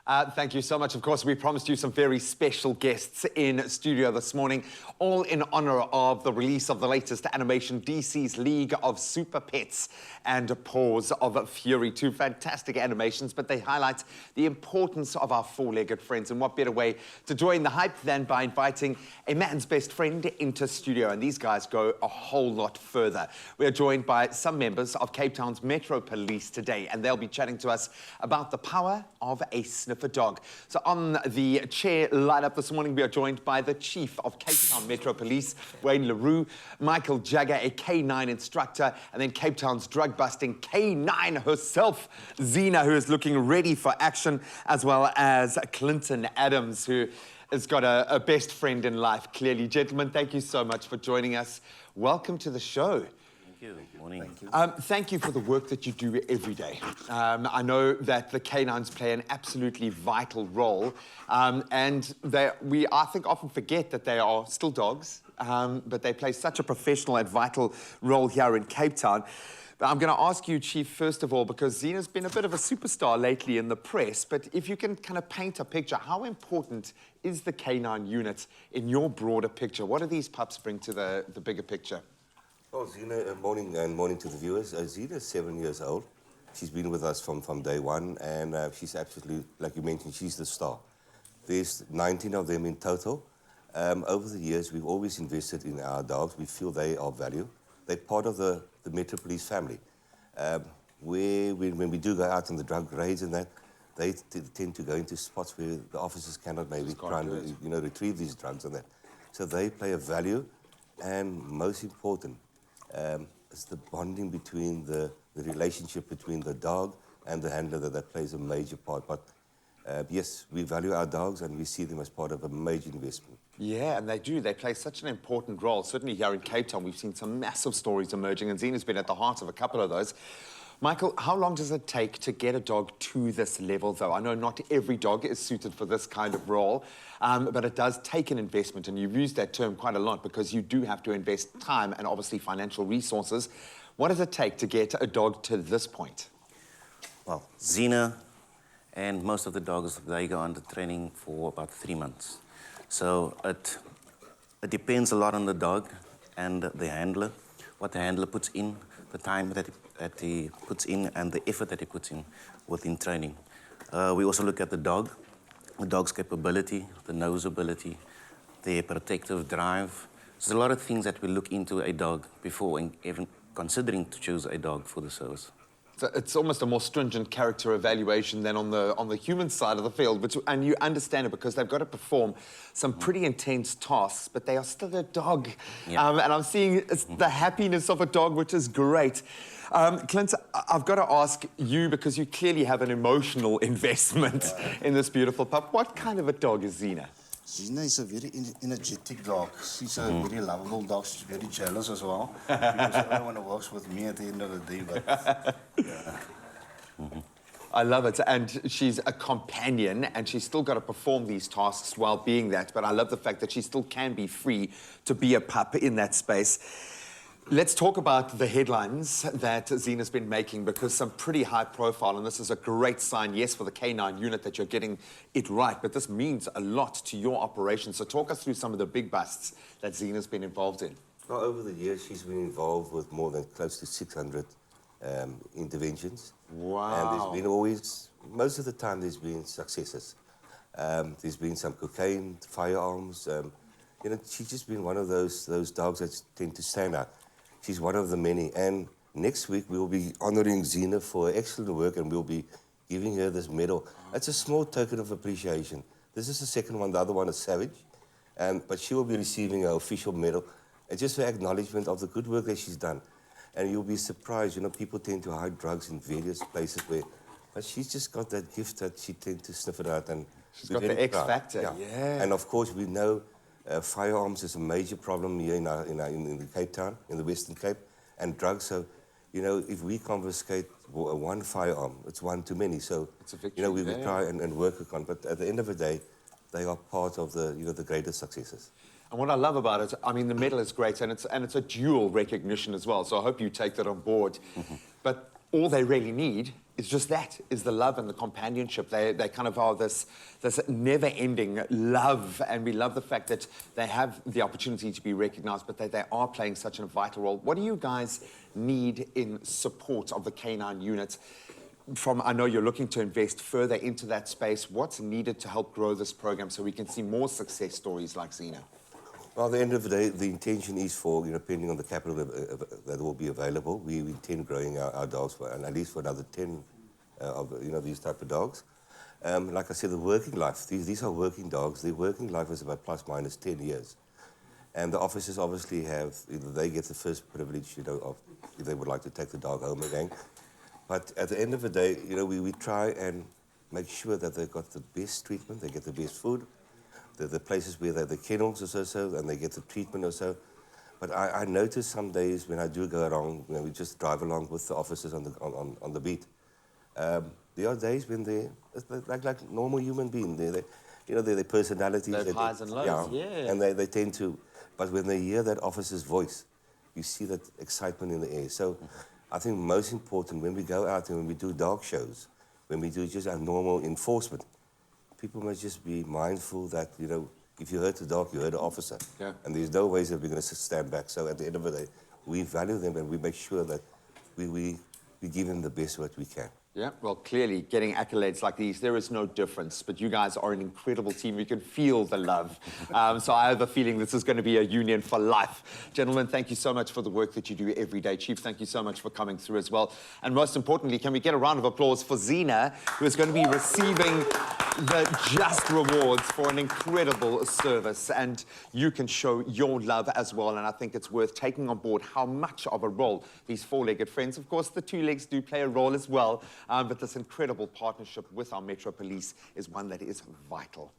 Thank you so much. Of course, we promised you some very special guests in studio this morning, all in honor of the release of the latest animation, DC's League of Super Pets and Paws of Fury. Two fantastic animations, but they highlight the importance of our four-legged friends. And what better way to join the hype than by inviting a man's best friend into studio? And these guys go a whole lot further. We are joined by some members of Cape Town's Metro Police today, and they'll be chatting to us about the power of a sniffer dog. So on the chair lineup this morning, we are joined by the Chief of Cape Town Metro Police, Wayne LaRue, Michael Jagger, a canine instructor, and then Cape Town's drug-busting canine herself, Xena, who is looking ready for action, as well as Clinton Adams, who has got a best friend in life, clearly. Gentlemen, thank you so much for joining us. Welcome to the show. Thank you. Morning. Thank you for the work that you do every day. I know that the canines play an absolutely vital role, and I think often forget that they are still dogs, but they play such a professional and vital role here in Cape Town. But I'm going to ask you, Chief, first of all, because Xena's been a bit of a superstar lately in the press, but if you can kind of paint a picture, how important is the canine unit in your broader picture? What do these pups bring to the bigger picture? Well, Xena, morning to the viewers. Xena is 7 years old. She's been with us from day one, and she's absolutely, like you mentioned, she's the star. There's 19 of them in total. Over the years, we've always invested in our dogs. We feel they are value. They're part of the Metro Police family. When we do go out on the drug raids and that, they tend to go into spots where the officers cannot maybe try and retrieve these drugs and that. So they play a value, and most important, it's the bonding between the relationship between the dog and the handler that plays a major part. But yes, we value our dogs and we see them as part of a major investment. Yeah, and they do. They play such an important role. Certainly here in Cape Town, we've seen some massive stories emerging, and Xena's been at the heart of a couple of those. Michael, how long does it take to get a dog to this level, though? I know not every dog is suited for this kind of role, but it does take an investment, and you've used that term quite a lot because you do have to invest time and obviously financial resources. What does it take to get a dog to this point? Well, Xena and most of the dogs, they go under training for about 3 months. So it depends a lot on the dog and the handler, what the handler puts in, the time that he puts in, and the effort that he puts in within training. We also look at the dog's capability, the nose ability, their protective drive. There's a lot of things that we look into a dog before even considering to choose a dog for the service. So it's almost a more stringent character evaluation than on the human side of the field, and you understand it because they've got to perform some pretty intense tasks, but they are still a dog. Yeah. And I'm seeing the happiness of a dog, which is great. Clint, I've got to ask you, because you clearly have an emotional investment in this beautiful pup. What kind of a dog is Xena? Xena is a very energetic dog. She's a very lovable dog. She's very jealous as well. Because everyone works with me at the end of the day. But, I love it. And she's a companion, and she's still got to perform these tasks while being that. But I love the fact that she still can be free to be a pup in that space. Let's talk about the headlines that Xena's been making, because some pretty high profile, and this is a great sign, yes, for the canine unit that you're getting it right, but this means a lot to your operation. So talk us through some of the big busts that Xena's been involved in. Well, over the years, she's been involved with more than close to 600 interventions. Wow. And there's been always, most of the time, there's been successes. There's been some cocaine, firearms. She's just been one of those dogs that tend to stand out. She's one of the many. And next week, we'll be honoring Xena for her excellent work, and we'll be giving her this medal. It's a small token of appreciation. This is the second one. The other one is Savage. But she will be receiving her official medal. It's just an acknowledgement of the good work that she's done. And you'll be surprised. People tend to hide drugs in various places but she's just got that gift that she tends to sniff it out. And she's got the X factor, yeah. And of course, we know firearms is a major problem here in the Cape Town, in the Western Cape, and drugs. So, if we confiscate one firearm, it's one too many. So, it's a victory, we will try and work on. But at the end of the day, they are part of the greater successes. And what I love about it, I mean, the medal is great, and it's a dual recognition as well. So I hope you take that on board. But all they really need is just that, is the love and the companionship. They kind of are this never-ending love, and we love the fact that they have the opportunity to be recognized, but they are playing such a vital role. What do you guys need in support of the canine unit? I know you're looking to invest further into that space. What's needed to help grow this program so we can see more success stories like Xena? Well, at the end of the day, the intention is for, depending on the capital that will be available, we intend growing our dogs for at least for another 10 of these type of dogs. Like I said, the working life, these are working dogs. Their working life is about plus minus 10 years. And the officers obviously they get the first privilege, of if they would like to take the dog home again. But at the end of the day, we try and make sure that they've got the best treatment, they get the best food, the places where they're the kennels or so, and they get the treatment or so. But I notice some days when I do go along, we just drive along with the officers on the beat. There are days when they're like normal human beings. Their personalities. Those highs and lows, yeah. And they tend to, but when they hear that officer's voice, you see that excitement in the air. So I think most important, when we go out and when we do dog shows, when we do just our normal enforcement, people must just be mindful that, if you hurt the dog, you hurt the officer. Yeah. And there's no ways that we're going to stand back. So at the end of the day, we value them and we make sure that we give them the best what we can. Yeah, well, clearly, getting accolades like these, there is no difference. But you guys are an incredible team. You can feel the love. So I have a feeling this is going to be a union for life. Gentlemen, thank you so much for the work that you do every day. Chief, thank you so much for coming through as well. And most importantly, can we get a round of applause for Xena, who is going to be receiving the just rewards for an incredible service. And you can show your love as well. And I think it's worth taking on board how much of a role these four-legged friends, of course, the two legs do play a role as well. But this incredible partnership with our Metro Police is one that is vital.